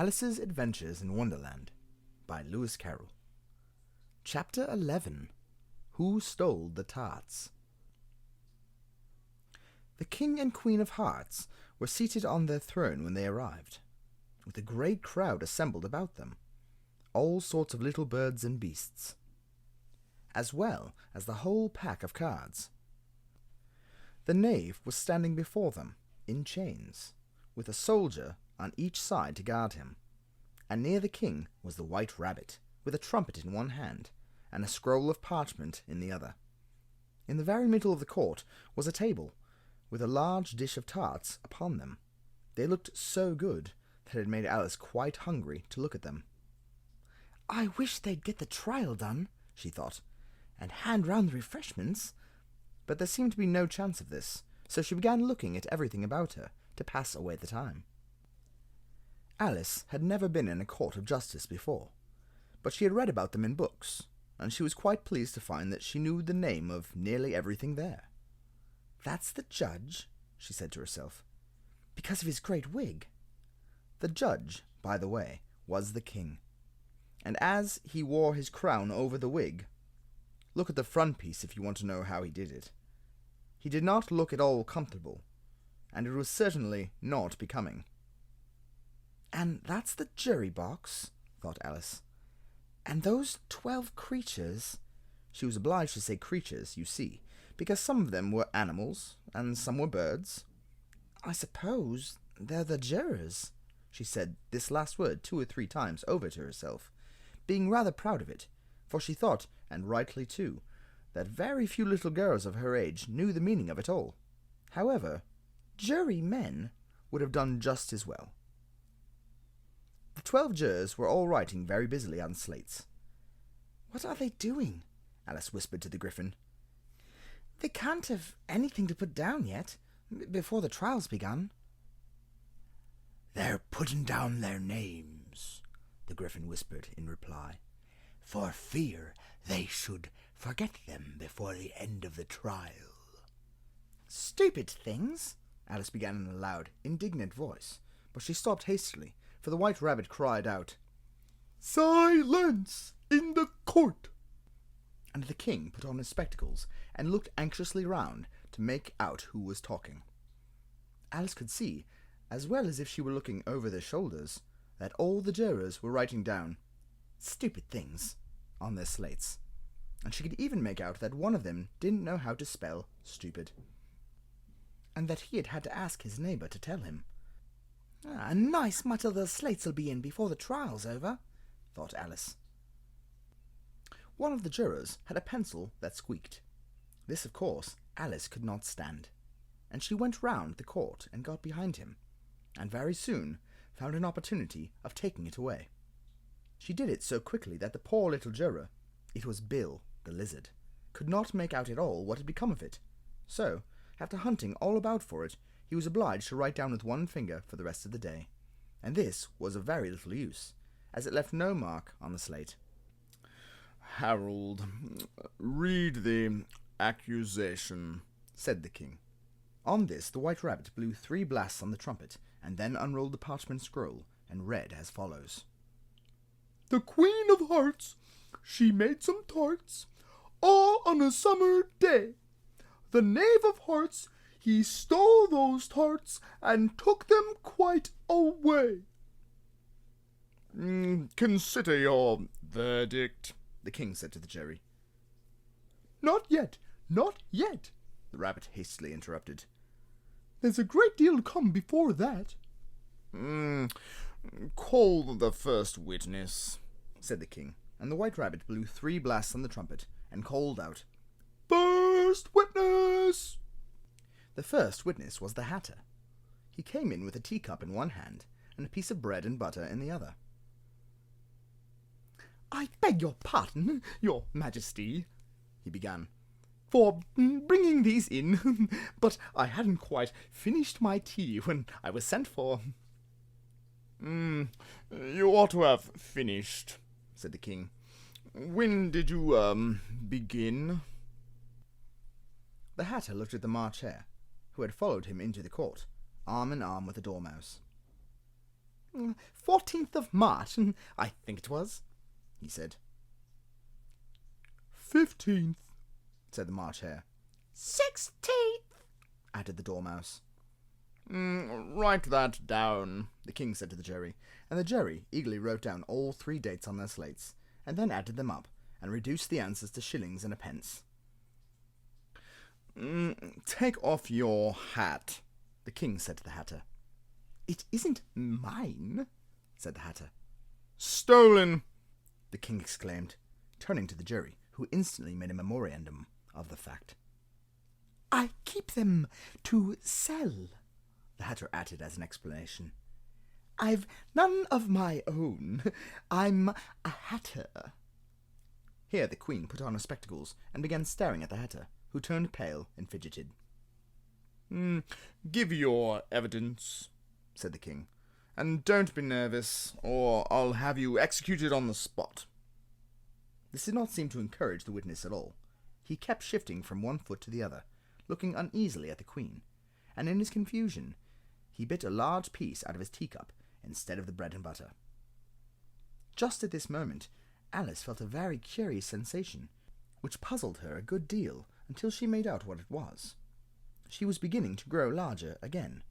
Alice's Adventures in Wonderland by Lewis Carroll. Chapter 11. Who Stole the Tarts? The King and Queen of Hearts were seated on their throne when they arrived, with a great crowd assembled about them, all sorts of little birds and beasts, as well as the whole pack of cards. The knave was standing before them, in chains, with a soldier on each side to guard him, and near the king was the white rabbit, with a trumpet in one hand, and a scroll of parchment in the other. In the very middle of the court was a table, with a large dish of tarts upon them. They looked so good that it made Alice quite hungry to look at them. "I wish they'd get the trial done," she thought, "and hand round the refreshments." But there seemed to be no chance of this, so she began looking at everything about her to pass away the time. Alice had never been in a court of justice before, but she had read about them in books, and she was quite pleased to find that she knew the name of nearly everything there. "That's the judge," she said to herself, "because of his great wig." The judge, by the way, was the king, and as he wore his crown over the wig, look at the front piece if you want to know how he did it. He did not look at all comfortable, and it was certainly not becoming. "And that's the jury box," thought Alice. "And those 12 creatures," she was obliged to say creatures, you see, because some of them were animals, and some were birds. "I suppose they're the jurors," she said this last word 2 or 3 times over to herself, being rather proud of it, for she thought, and rightly too, that very few little girls of her age knew the meaning of it all. However, jurymen would have done just as well. The 12 jurors were all writing very busily on slates. "What are they doing?" Alice whispered to the Griffin. "They can't have anything to put down yet, before the trial's begun." "They're putting down their names," the Griffin whispered in reply, "for fear they should forget them before the end of the trial." "Stupid things!" Alice began in a loud, indignant voice, but she stopped hastily, for the white rabbit cried out, "Silence in the court!" And the king put on his spectacles and looked anxiously round to make out who was talking. Alice could see, as well as if she were looking over their shoulders, that all the jurors were writing down "stupid things" on their slates, and she could even make out that one of them didn't know how to spell stupid, and that he had had to ask his neighbour to tell him. "A nice muddle the slates'll be in before the trial's over," thought Alice. One of the jurors had a pencil that squeaked. This, of course, Alice could not stand, and she went round the court and got behind him, and very soon found an opportunity of taking it away. She did it so quickly that the poor little juror, it was Bill the lizard, could not make out at all what had become of it. So, after hunting all about for it, he was obliged to write down with one finger for the rest of the day, and this was of very little use, as it left no mark on the slate. "Harold, read the accusation," said the king. On this the white rabbit blew 3 blasts on the trumpet, and then unrolled the parchment scroll, and read as follows. "The Queen of Hearts, she made some tarts, all on a summer day. The Knave of Hearts, he stole those tarts, and took them quite away." "Consider your verdict," the king said to the jury. Not yet, the rabbit hastily interrupted. "There's a great deal to come before that." "Call the first witness," said the king, and the white rabbit blew 3 blasts on the trumpet, and called out, "First witness!" The first witness was the Hatter. He came in with a teacup in one hand, and a piece of bread and butter in the other. "I beg your pardon, your majesty," he began, "for bringing these in, but I hadn't quite finished my tea when I was sent for." "You ought to have finished," said the king. "When did you, begin?" The Hatter looked at the March Hare, who had followed him into the court, arm in arm with the Dormouse. 14th of March, I think it was, he said. 15th, said the March Hare. 16th, added the Dormouse. Write that down, the king said to the jury, and the jury eagerly wrote down all 3 dates on their slates, and then added them up, and reduced the answers to shillings and a pence. Take off your hat, the king said to the Hatter. It isn't mine, said the Hatter. Stolen, the king exclaimed, turning to the jury, who instantly made a memorandum of the fact. I keep them to sell, the Hatter added as an explanation. I've none of my own. I'm a Hatter. Here the Queen put on her spectacles and began staring at the Hatter, who turned pale and fidgeted. Give your evidence, said the king, and don't be nervous, or I'll have you executed on the spot. This did not seem to encourage the witness at all. He kept shifting from one foot to the other, looking uneasily at the Queen, and in his confusion he bit a large piece out of his teacup instead of the bread and butter. Just at this moment Alice felt a very curious sensation, which puzzled her a good deal until she made out what it was. She was beginning to grow larger again,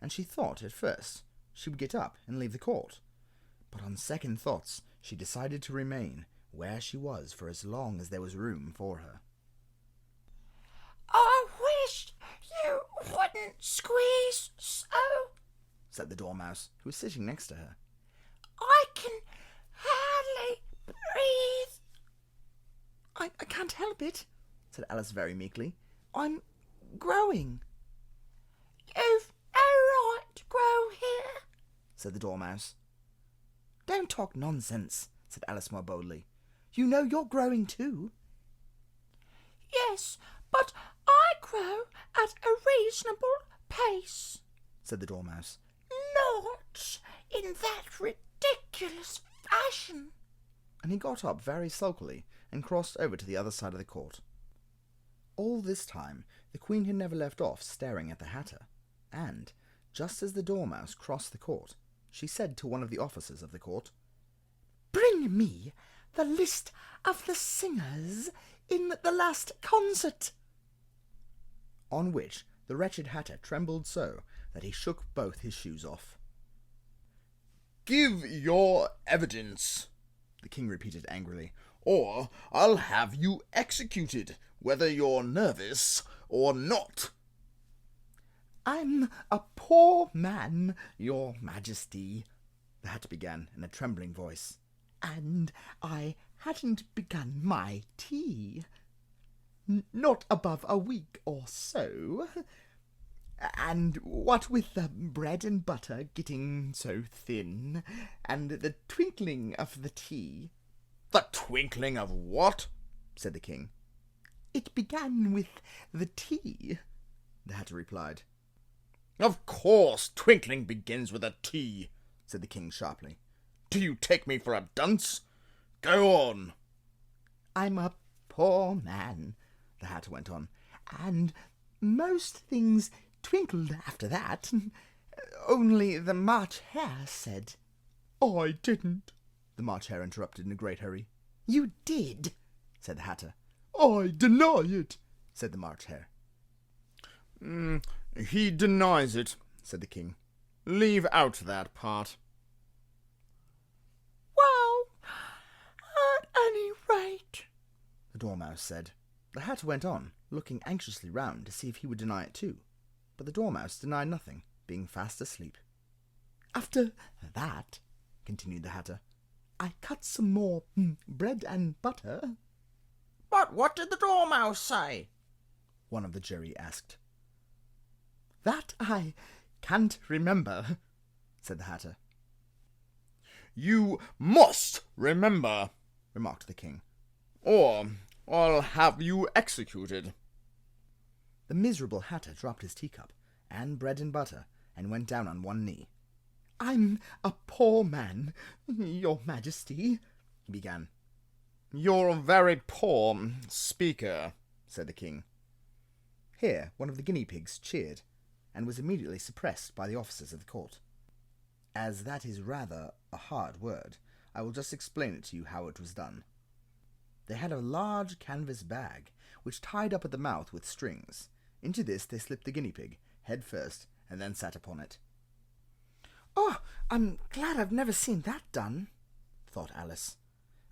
and she thought at first she would get up and leave the court, but on second thoughts she decided to remain where she was for as long as there was room for her. I wish you wouldn't squeeze so, said the Dormouse, who was sitting next to her. I can hardly breathe. I can't help it, said Alice very meekly. I'm growing. You've no right to grow here, said the Dormouse. Don't talk nonsense, said Alice more boldly. You know you're growing too. Yes, but I grow at a reasonable pace, said the Dormouse. not in that ridiculous fashion. And he got up very sulkily and crossed over to the other side of the court. All this time the Queen had never left off staring at the Hatter, and, just as the Dormouse crossed the court, she said to one of the officers of the court, Bring me the list of the singers in the last concert. On which the wretched Hatter trembled so that he shook both his shoes off. Give your evidence, the king repeated angrily, or I'll have you executed, whether you're nervous or not. I'm a poor man, your majesty, the Hatter began in a trembling voice, and I hadn't begun my tea. Not above a week or so. And what with the bread and butter getting so thin, and the twinkling of the tea... The twinkling of what? Said the king. It began with the tea, the Hatter replied. Of course twinkling begins with a T, said the king sharply. Do you take me for a dunce? Go on. I'm a poor man, the Hatter went on, and most things twinkled after that. Only the March Hare said... I didn't, the March Hare interrupted in a great hurry. You did, said the Hatter. I deny it, said the March Hare. He denies it, said the king. Leave out that part. Well, at any rate, the Dormouse said. The Hatter went on, looking anxiously round to see if he would deny it too, but the Dormouse denied nothing, being fast asleep. After that, continued the Hatter, I cut some more bread and butter. But what did the Dormouse say? One of the jury asked. That I can't remember, said the Hatter. You must remember, remarked the king, or I'll have you executed. The miserable Hatter dropped his teacup and bread and butter and went down on one knee. I'm a poor man, your majesty, he began. You're a very poor speaker, said the king. Here one of the guinea pigs cheered, and was immediately suppressed by the officers of the court. As that is rather a hard word, I will just explain it to you how it was done. They had a large canvas bag, which tied up at the mouth with strings. Into this they slipped the guinea pig, head first, and then sat upon it. Oh, I'm glad I've never seen that done, thought Alice.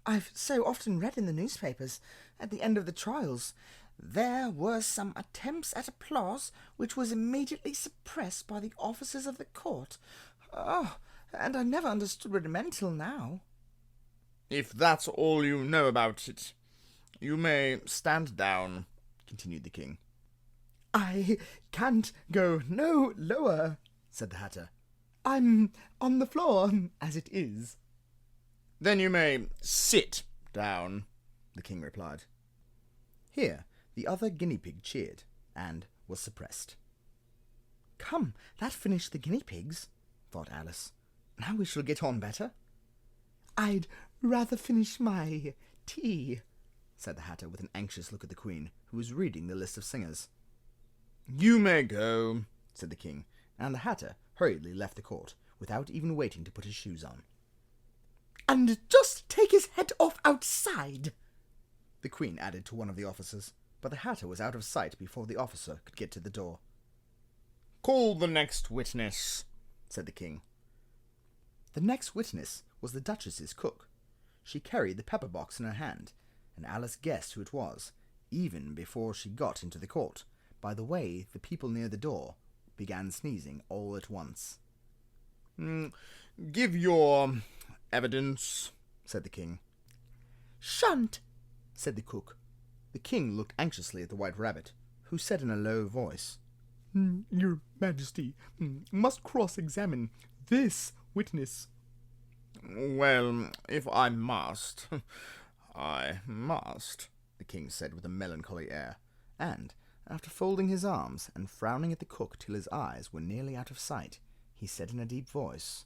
I've so often read in the newspapers, at the end of the trials, there were some attempts at applause which was immediately suppressed by the officers of the court. Oh, and I never understood what it meant till now. If that's all you know about it, you may stand down, continued the king. I can't go no lower, said the Hatter. I'm on the floor, as it is. Then you may sit down, the king replied. Here the other guinea pig cheered, and was suppressed. Come, that finished the guinea pigs, thought Alice. Now we shall get on better. I'd rather finish my tea, said the Hatter with an anxious look at the Queen, who was reading the list of singers. You may go, said the king, and the Hatter hurriedly left the court, without even waiting to put his shoes on. And just take his head off outside, the Queen added to one of the officers, but the Hatter was out of sight before the officer could get to the door. Call the next witness, said the king. The next witness was the Duchess's cook. She carried the pepper box in her hand, and Alice guessed who it was, even before she got into the court, by the way the people near the door began sneezing all at once. Give your evidence, said the king. Shan't, said the cook. The king looked anxiously at the White Rabbit, who said in a low voice, Your Majesty must cross-examine this witness. Well, if I must, I must, the king said with a melancholy air, and, after folding his arms and frowning at the cook till his eyes were nearly out of sight, he said in a deep voice,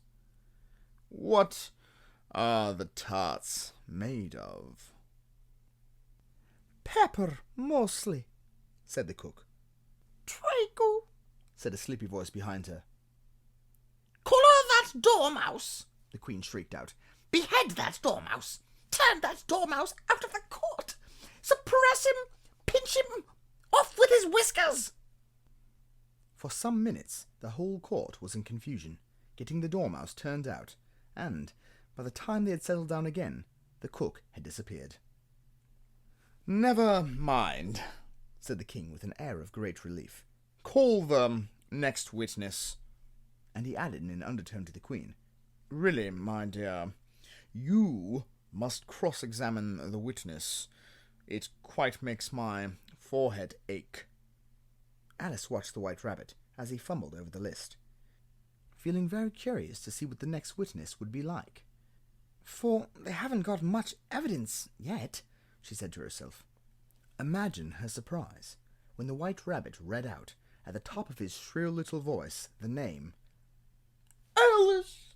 What are the tarts made of? Pepper, mostly, said the cook. Treacle, said a sleepy voice behind her. Collar that dormouse, the Queen shrieked out. Behead that dormouse! Turn that dormouse out of the court! Suppress him! Pinch him! Off with his whiskers! For some minutes the whole court was in confusion, getting the dormouse turned out, and, by the time they had settled down again, the cook had disappeared. Never mind, said the king with an air of great relief. Call the next witness. And he added in an undertone to the Queen, Really, my dear, you must cross-examine the witness. It quite makes my forehead ache. Alice watched the White Rabbit as he fumbled over the list, feeling very curious to see what the next witness would be like. For they haven't got much evidence yet, she said to herself. Imagine her surprise when the White Rabbit read out, at the top of his shrill little voice, the name Alice!